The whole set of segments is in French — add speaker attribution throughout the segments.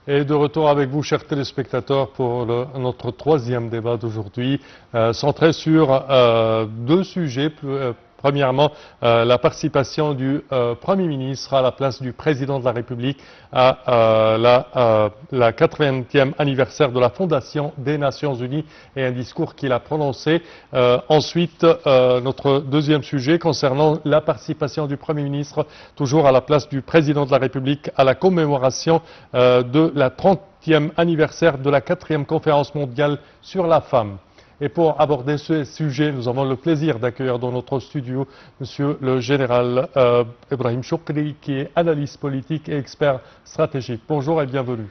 Speaker 1: Et de retour avec vous, chers téléspectateurs, pour notre troisième débat d'aujourd'hui, centré sur deux sujets. Premièrement, la participation du Premier ministre à la place du Président de la République à la 80e anniversaire de la Fondation des Nations Unies et un discours qu'il a prononcé. Ensuite, notre deuxième sujet concernant la participation du Premier ministre, toujours à la place du Président de la République, à la commémoration de la 30e anniversaire de la 4e conférence mondiale sur la femme. Et pour aborder ce sujet, nous avons le plaisir d'accueillir dans notre studio Monsieur le Général Ibrahim Choukri, qui est analyste politique et expert stratégique. Bonjour et bienvenue.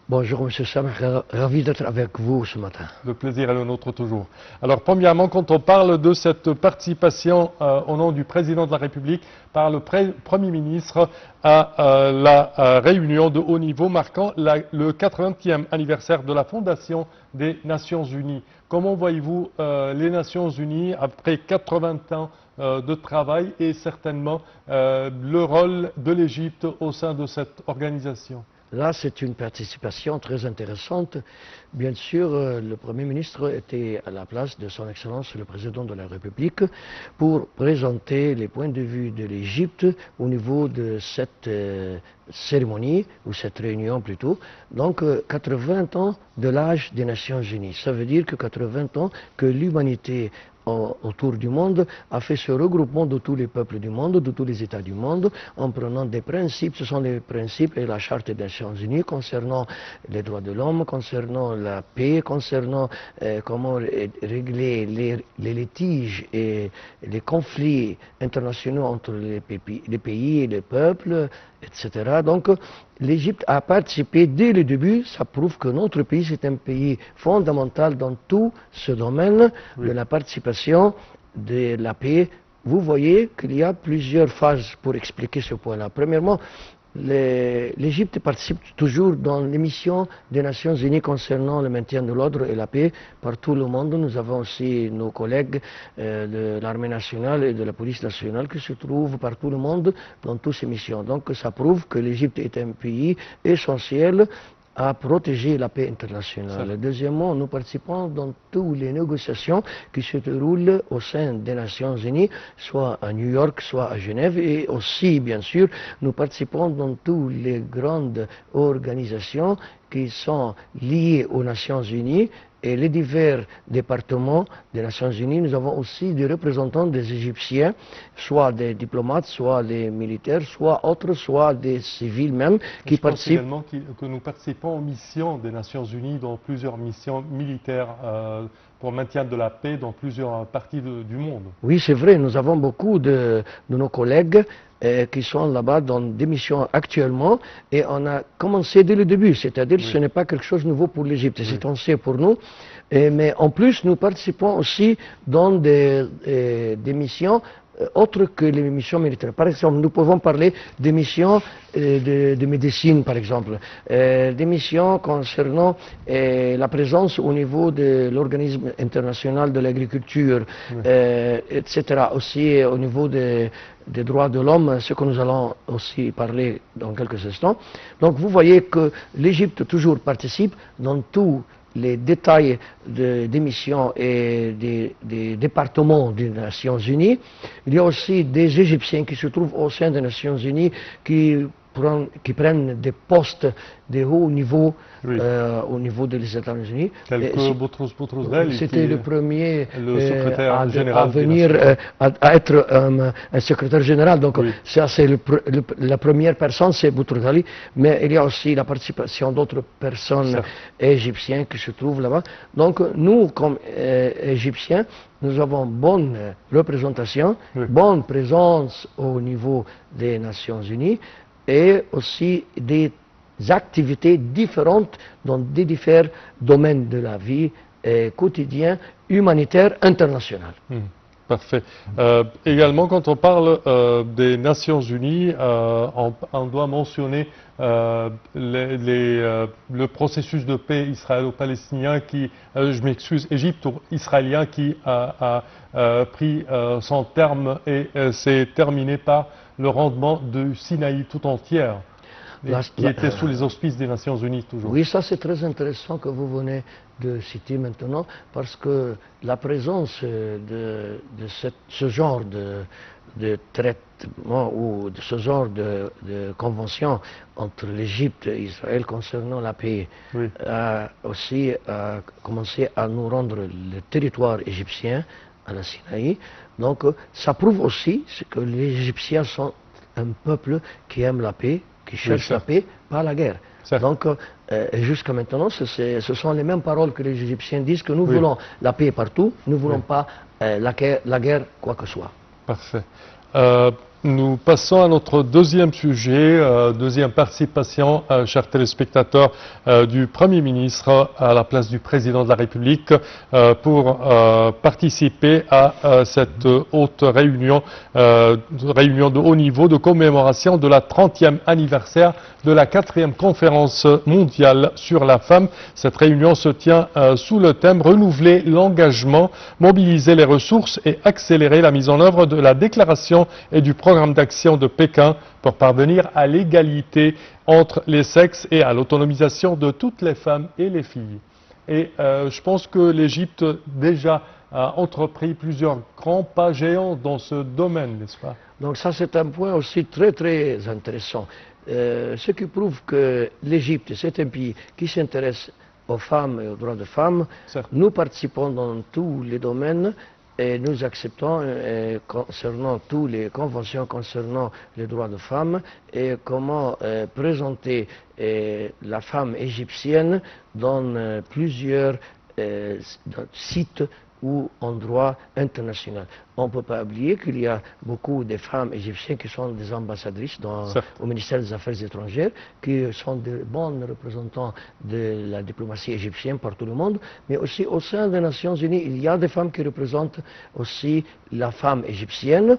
Speaker 2: Bonjour Monsieur Samh, ravi d'être avec vous ce matin.
Speaker 1: Le plaisir est le nôtre toujours. Alors premièrement, quand on parle de cette participation au nom du Président de la République par le Premier ministre à la réunion de haut niveau marquant le 80e anniversaire de la Fondation des Nations Unies, comment voyez-vous les Nations Unies après 80 ans de travail et certainement le rôle de l'Égypte au sein de cette organisation?
Speaker 2: Là, c'est une participation très intéressante. Bien sûr, le Premier ministre était à la place de son Excellence le Président de la République pour présenter les points de vue de l'Égypte au niveau de cette cérémonie, ou cette réunion plutôt. Donc, 80 ans de l'âge des Nations Unies. Ça veut dire que 80 ans que l'humanité autour du monde a fait ce regroupement de tous les peuples du monde, de tous les États du monde, en prenant des principes. Ce sont les principes et la Charte des Nations Unies concernant les droits de l'homme, concernant la paix, concernant comment régler les litiges et les conflits internationaux entre les pays et les peuples, etc. Donc, l'Égypte a participé dès le début. Ça prouve que notre pays, c'est un pays fondamental dans tout ce domaine de la participation, de la paix. Vous voyez qu'il y a plusieurs phases pour expliquer ce point-là. Premièrement, l'Égypte participe toujours dans les missions des Nations Unies concernant le maintien de l'ordre et la paix par tout le monde. Nous avons aussi nos collègues de l'armée nationale et de la police nationale qui se trouvent par tout le monde dans toutes ces missions. Donc ça prouve que l'Égypte est un pays essentiel à protéger la paix internationale. Deuxièmement, nous participons dans toutes les négociations qui se déroulent au sein des Nations Unies, soit à New York, soit à Genève, et aussi, bien sûr, nous participons dans toutes les grandes organisations qui sont liées aux Nations Unies et les divers départements des Nations Unies. Nous avons aussi des représentants des Égyptiens, soit des diplomates, soit des militaires, soit autres, soit des civils même, qui participent.
Speaker 1: Je pense également que nous participons aux missions des Nations Unies, dans plusieurs missions militaires pour le maintien de la paix dans plusieurs parties du monde.
Speaker 2: Oui, c'est vrai, nous avons beaucoup de nos collègues qui sont là-bas dans des missions actuellement, et on a commencé dès le début, c'est-à-dire ce n'est pas quelque chose de nouveau pour l'Égypte, c'est ancien pour nous, mais en plus nous participons aussi dans des missions autres que les missions militaires. Par exemple, nous pouvons parler des missions de médecine, par exemple, des missions concernant la présence au niveau de l'organisme international de l'agriculture, etc. Aussi au niveau des droits de l'homme, ce que nous allons aussi parler dans quelques instants. Donc vous voyez que l'Égypte toujours participe dans tous les détails des missions et des départements des Nations Unies. Il y a aussi des Égyptiens qui se trouvent au sein des Nations Unies qui prennent des postes de haut niveau au niveau des États-Unis.
Speaker 1: C'était
Speaker 2: le premier
Speaker 1: secrétaire général
Speaker 2: à venir à être un secrétaire général. Donc ça, c'est la première personne, c'est Boutros-Ghali, mais il y a aussi la participation d'autres personnes égyptiennes qui se trouvent là-bas. Donc nous, comme Égyptiens, nous avons bonne représentation, bonne présence au niveau des Nations Unies, et aussi des activités différentes dans des différents domaines de la vie quotidienne, humanitaire, internationale.
Speaker 1: Parfait. Également, quand on parle des Nations Unies, on doit mentionner le processus de paix israélo-palestinien qui, je m'excuse, égypto-israélien qui a pris son terme et s'est terminé par le rendement du Sinaï tout entière. qui était sous les auspices des Nations Unies toujours.
Speaker 2: Oui, ça c'est très intéressant que vous venez de citer maintenant, parce que la présence de ce genre de traitement ou de ce genre de convention entre l'Égypte et Israël concernant la paix a aussi commencé à nous rendre le territoire égyptien à la Sinaï. Donc ça prouve aussi que les Égyptiens sont un peuple qui aime la paix, qui cherche la paix, pas la guerre. Donc, jusqu'à maintenant, ce sont les mêmes paroles que les Égyptiens disent, que nous voulons la paix partout, nous ne voulons pas la guerre, quoi que ce soit.
Speaker 1: Parfait. Nous passons à notre deuxième sujet, deuxième participation, chers téléspectateurs, du Premier ministre à la place du Président de la République pour participer à cette haute réunion, réunion de haut niveau de commémoration de la 30e anniversaire de la 4e conférence mondiale sur la femme. Cette réunion se tient sous le thème « Renouveler l'engagement, mobiliser les ressources et accélérer la mise en œuvre de la déclaration et du programme d'action de Pékin pour parvenir à l'égalité entre les sexes et à l'autonomisation de toutes les femmes et les filles ». Et je pense que l'Égypte déjà a entrepris plusieurs grands pas géants dans ce domaine, n'est-ce pas?
Speaker 2: Donc ça c'est un point aussi très très intéressant. Ce qui prouve que l'Égypte, c'est un pays qui s'intéresse aux femmes et aux droits des femmes. Nous participons dans tous les domaines et nous acceptons concernant toutes les conventions concernant les droits des femmes et comment présenter la femme égyptienne dans plusieurs sites ou endroits internationaux. On ne peut pas oublier qu'il y a beaucoup de femmes égyptiennes qui sont des ambassadrices au ministère des Affaires étrangères, qui sont de bonnes représentants de la diplomatie égyptienne par tout le monde, mais aussi au sein des Nations Unies, il y a des femmes qui représentent aussi la femme égyptienne,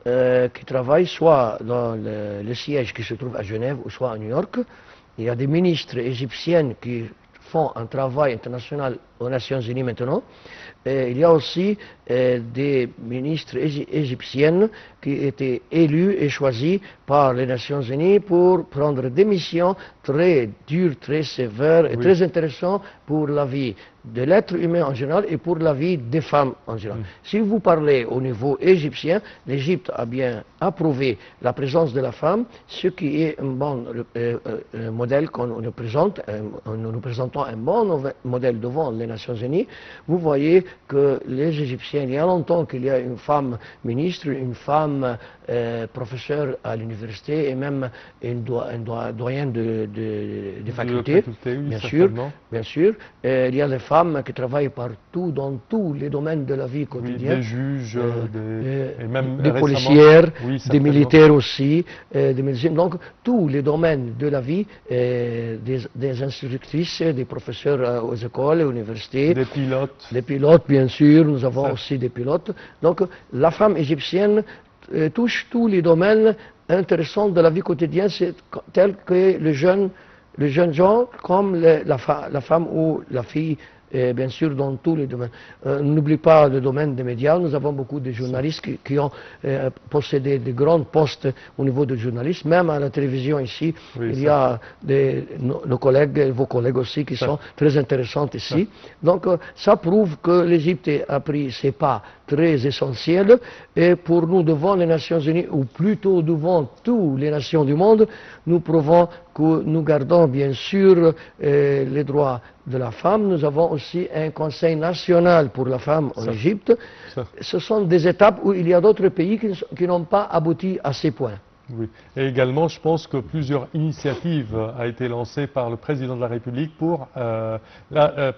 Speaker 2: qui travaillent soit dans le siège qui se trouve à Genève ou soit à New York. Il y a des ministres égyptiennes qui font un travail international aux Nations Unies maintenant. Et il y a aussi des ministres égyptiennes qui étaient élus et choisis par les Nations Unies pour prendre des missions très dures, très sévères et très intéressantes pour la vie de l'être humain en général et pour la vie des femmes en général. Si vous parlez au niveau égyptien, l'Égypte a bien approuvé la présence de la femme, ce qui est un bon modèle qu'on nous présente. Nous présentons un bon modèle devant les Nations Unies. Vous voyez que les Égyptiens, il y a longtemps qu'il y a une femme ministre, une femme professeure à l'université et même un doyen de faculté, bien sûr. Il y a des femmes qui travaillent partout dans tous les domaines de la vie quotidienne.
Speaker 1: Des juges, et même
Speaker 2: des policières, des militaires aussi, des médecins. Donc tous les domaines de la vie, des instructrices, des professeurs aux écoles, aux universités.
Speaker 1: Des pilotes.
Speaker 2: Des pilotes, bien sûr, nous avons aussi des pilotes. Donc la femme égyptienne touche tous les domaines intéressants de la vie quotidienne, tels que le jeune genre, comme la femme ou la fille, bien sûr, dans tous les domaines. N'oublie pas le domaine des médias. Nous avons beaucoup de journalistes qui ont possédé de grands postes au niveau du journalisme. Même à la télévision ici, il y a nos collègues, vos collègues aussi, qui sont très intéressants ici. Donc, ça prouve que l'Égypte a pris ses pas très essentiels. Et pour nous, devant les Nations Unies, ou plutôt devant toutes les nations du monde, nous prouvons que nous gardons bien sûr les droits de la femme. Nous avons aussi un Conseil national pour la femme en Égypte. Ce sont des étapes où il y a d'autres pays qui n'ont pas abouti à ces points.
Speaker 1: Oui. Et également, je pense que plusieurs initiatives ont été lancées par le Président de la République pour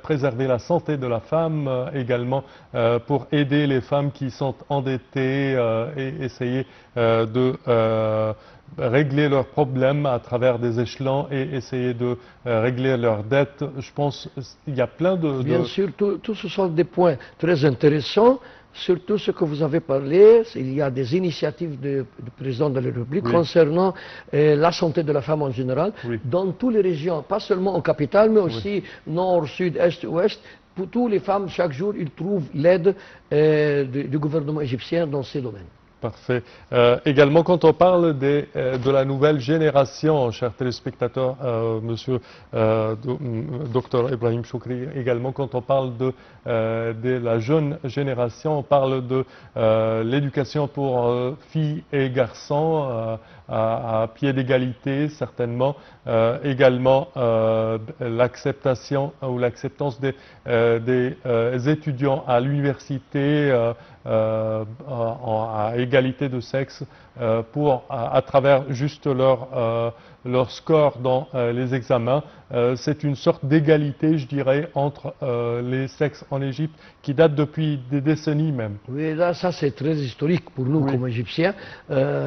Speaker 1: préserver la santé de la femme, également pour aider les femmes qui sont endettées et essayer de régler leurs problèmes à travers des échelons et essayer de régler leurs dettes. Je pense qu'il y a plein de...
Speaker 2: Bien sûr, tout ce sont des points très intéressants. Surtout ce que vous avez parlé, il y a des initiatives du président de la République concernant la santé de la femme en général, dans toutes les régions, pas seulement en capitale, mais aussi nord, sud, est, ouest. Pour toutes les femmes, chaque jour, ils trouvent l'aide du gouvernement égyptien dans ces domaines.
Speaker 1: Parfait. Également, quand on parle de la nouvelle génération, chers téléspectateurs, monsieur Dr Ibrahim Choukri, également quand on parle de la jeune génération, on parle de l'éducation pour filles et garçons à pied d'égalité, certainement. Également, l'acceptation ou l'acceptance des étudiants à l'université à égalité de sexe à travers juste leur score dans les examens. C'est une sorte d'égalité, je dirais, entre les sexes en Égypte qui date depuis des décennies même.
Speaker 2: Oui, là, ça c'est très historique pour nous comme Égyptiens.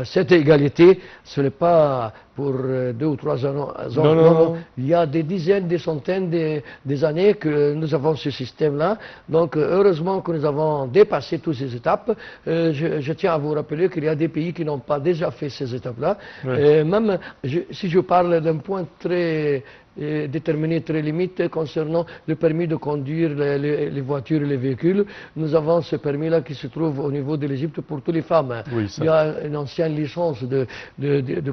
Speaker 2: Cette égalité, ce n'est pas pour 2 ou 3 ans. Non. Il y a des dizaines, des centaines des années que nous avons ce système-là. Donc, heureusement que nous avons dépassé toutes ces étapes. Je tiens à vous rappeler qu'il y a des pays qui n'ont pas déjà fait ces étapes-là. Même si je parle d'un point très déterminé, très limite concernant le permis de conduire les voitures et les véhicules. Nous avons ce permis-là qui se trouve au niveau de l'Égypte pour toutes les femmes.
Speaker 1: Oui,
Speaker 2: il y a une ancienne licence de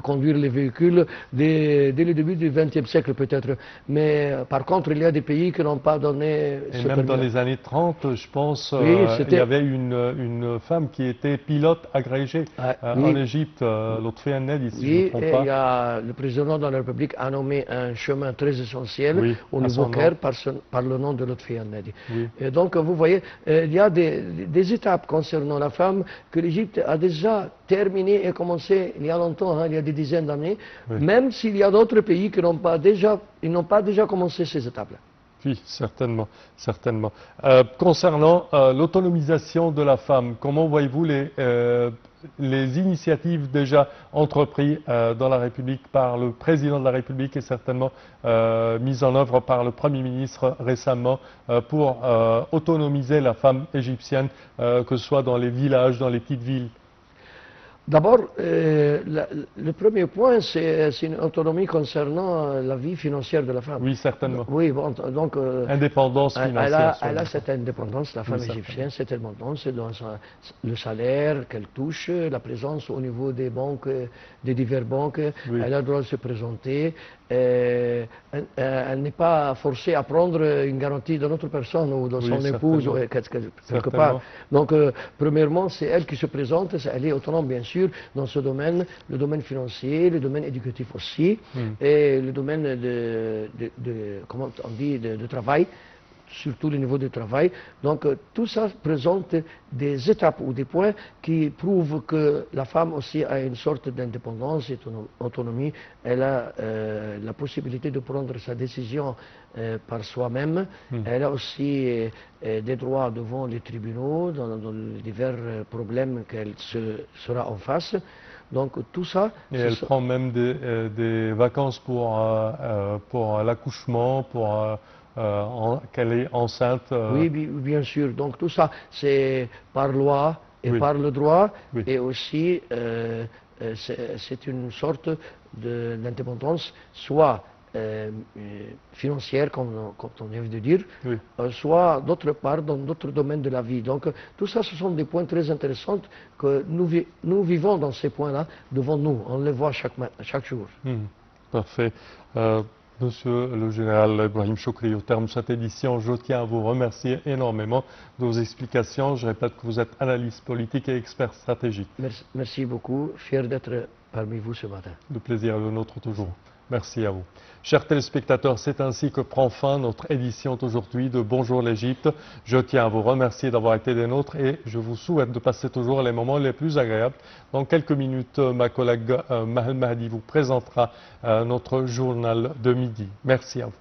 Speaker 2: conduire les véhicules dès le début du XXe siècle peut-être. Mais par contre, il y a des pays qui n'ont pas donné ce permis.
Speaker 1: Et même dans les années 30, je pense, il y avait une femme qui était pilote agrégée en Égypte, Lotfi Annedi, si je ne me trompe pas.
Speaker 2: Il y a le président de la République a nommé un chemin très essentiel au niveau Caire par le nom de Lotfi Annedi. Et donc vous voyez, il y a des étapes concernant la femme que l'Égypte a déjà terminé et commencé il y a longtemps, il y a des dizaines d'années, même s'il y a d'autres pays qui n'ont pas déjà commencé ces étapes-là.
Speaker 1: Oui, certainement, certainement. Concernant l'autonomisation de la femme, comment voyez-vous les initiatives déjà entreprises dans la République par le président de la République et certainement mises en œuvre par le Premier ministre récemment pour autonomiser la femme égyptienne, que ce soit dans les villages, dans les petites villes?
Speaker 2: D'abord, le premier point, c'est une autonomie concernant la vie financière de la femme.
Speaker 1: Oui, certainement.
Speaker 2: Oui, bon, donc...
Speaker 1: indépendance financière.
Speaker 2: Elle a cette indépendance, la femme égyptienne, cette indépendance dans le salaire qu'elle touche, la présence au niveau des banques, des diverses banques, elle a le droit de se présenter. Elle n'est pas forcée à prendre une garantie de notre personne ou de son épouse ou quelque part. Donc, premièrement, c'est elle qui se présente, elle est autonome bien sûr dans ce domaine, le domaine financier, le domaine éducatif aussi, et le domaine comment on dit, de travail, surtout le niveau du travail. Donc tout ça présente des étapes ou des points qui prouvent que la femme aussi a une sorte d'indépendance et d'autonomie. Elle a la possibilité de prendre sa décision par soi-même. Elle a aussi des droits devant les tribunaux dans les divers problèmes qu'elle sera en face. Donc tout ça...
Speaker 1: Et elle prend même des vacances pour l'accouchement, qu'elle est enceinte.
Speaker 2: Oui, bien sûr. Donc tout ça, c'est par loi et par le droit. Et aussi, c'est une sorte d'indépendance, soit financière, comme on vient de dire, soit d'autre part dans d'autres domaines de la vie. Donc tout ça, ce sont des points très intéressants que nous vivons dans ces points-là devant nous. On les voit chaque jour.
Speaker 1: Parfait. Monsieur le général Ibrahim Choukri, au terme de cette édition, je tiens à vous remercier énormément de vos explications. Je répète que vous êtes analyste politique et expert stratégique.
Speaker 2: Merci beaucoup. Fier d'être parmi vous ce matin.
Speaker 1: Le plaisir est le nôtre toujours. Merci à vous. Chers téléspectateurs, c'est ainsi que prend fin notre édition d'aujourd'hui de Bonjour l'Égypte. Je tiens à vous remercier d'avoir été des nôtres et je vous souhaite de passer toujours les moments les plus agréables. Dans quelques minutes, ma collègue Mahel Mahdi vous présentera notre journal de midi. Merci à vous.